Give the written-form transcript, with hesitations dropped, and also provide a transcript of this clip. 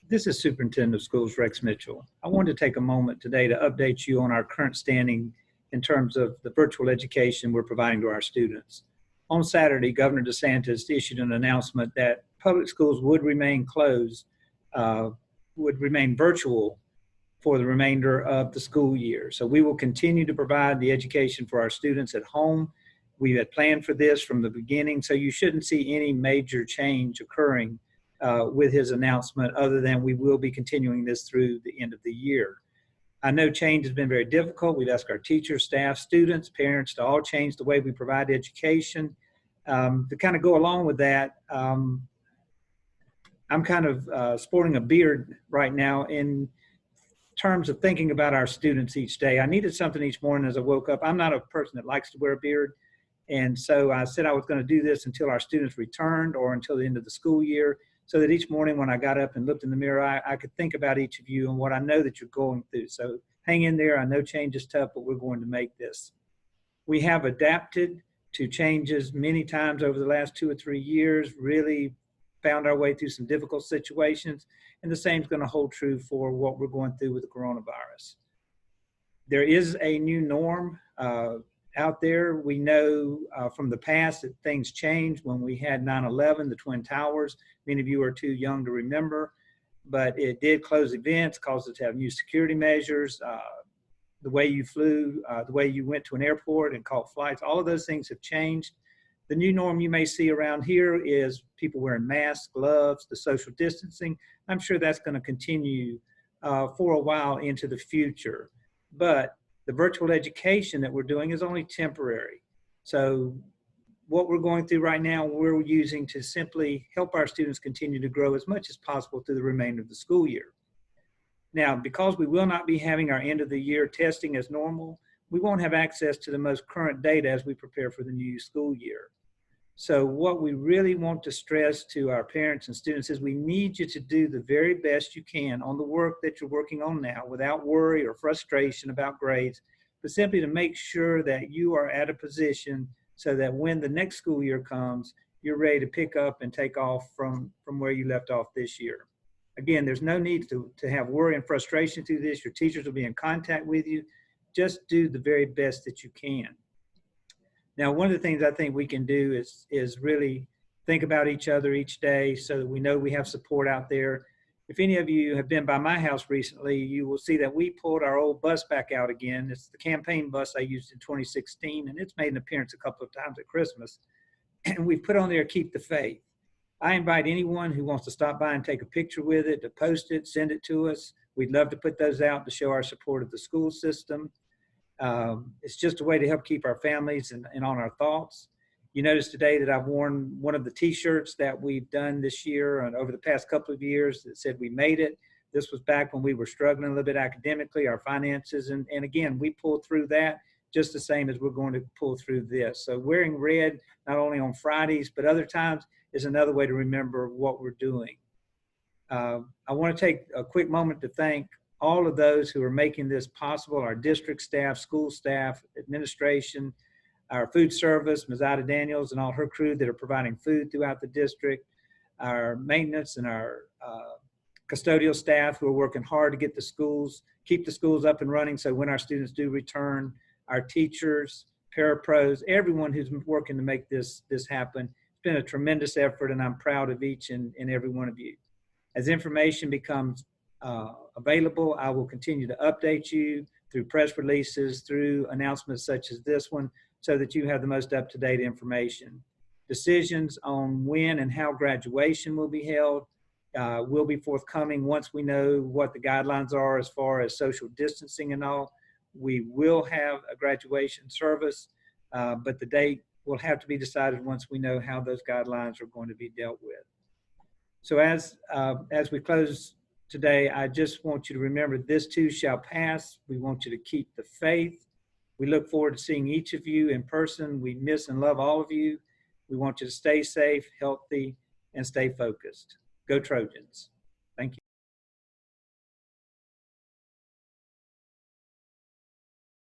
This is Superintendent of Schools Rex Mitchell. I wanted to take a moment today to update you on our current standing in terms of the virtual education we're providing to our students. On Saturday, Governor DeSantis issued an announcement that public schools would remain closed, would remain virtual for the remainder of the school year. So we will continue to provide the education for our students at home. We had planned for this from the beginning, so you shouldn't see any major change occurring with his announcement, other than we will be continuing this through the end of the year. I know change has been very difficult. We've asked our teachers, staff, students, parents to all change the way we provide education. To kind of go along with that, I'm kind of sporting a beard right now in terms of thinking about our students each day. I needed something each morning as I woke up. I'm not a person that likes to wear a beard. And so I said I was going to do this until our students returned or until the end of the school year, so that each morning when I got up and looked in the mirror, I could think about each of you and what I know that you're going through. So hang in there. I know change is tough, but we're going to make this. We have adapted to changes many times over the last 2 or 3 years, really found our way through some difficult situations, and the same is going to hold true for what we're going through with the coronavirus. There is a new norm out there. We know from the past that things changed when we had 9/11, the Twin Towers. Many of you are too young to remember, but it did close events, caused us to have new security measures. The way you flew, the way you went to an airport and caught flights, all of those things have changed. The new norm you may see around here is people wearing masks, gloves, the social distancing. I'm sure that's going to continue for a while into the future. But the virtual education that we're doing is only temporary. So what we're going through right now, we're using to simply help our students continue to grow as much as possible through the remainder of the school year. Now, because we will not be having our end of the year testing as normal, we won't have access to the most current data as we prepare for the new school year. So what we really want to stress to our parents and students is we need you to do the very best you can on the work that you're working on now without worry or frustration about grades, but simply to make sure that you are at a position so that when the next school year comes, you're ready to pick up and take off from where you left off this year. Again, there's no need to have worry and frustration through this. Your teachers will be in contact with you. Just do the very best that you can. Now, one of the things I think we can do is really think about each other each day so that we know we have support out there. If any of you have been by my house recently, you will see that we pulled our old bus back out again. It's the campaign bus I used in 2016, and it's made an appearance a couple of times at Christmas. And we've put on there, "Keep the Faith." I invite anyone who wants to stop by and take a picture with it, to post it, send it to us. We'd love to put those out to show our support of the school system. It's just a way to help keep our families and on our thoughts. You notice today that I've worn one of the t-shirts that we've done this year and over the past couple of years that said we made it. This was back when we were struggling a little bit academically, our finances, and again, we pulled through that just the same as we're going to pull through this. So wearing red, not only on Fridays, but other times, is another way to remember what we're doing. I want to take a quick moment to thank all of those who are making this possible: our district staff, school staff, administration, our food service, Ms. Ida Daniels and all her crew that are providing food throughout the district, our maintenance and our custodial staff who are working hard to get the schools, keep the schools up and running so when our students do return, our teachers, parapros, everyone who's working to make this happen. It's been a tremendous effort, and I'm proud of each and every one of you. As information becomes available, I will continue to update you through press releases, through announcements such as this one, so that you have the most up-to-date information. Decisions on when and how graduation will be held will be forthcoming once we know what the guidelines are as far as social distancing and all. We will have a graduation service, but the date will have to be decided once we know how those guidelines are going to be dealt with. So as we close today, I just want you to remember this too shall pass. We want you to keep the faith. We look forward to seeing each of you in person. We miss and love all of you. We want you to stay safe, healthy, and stay focused. Go Trojans.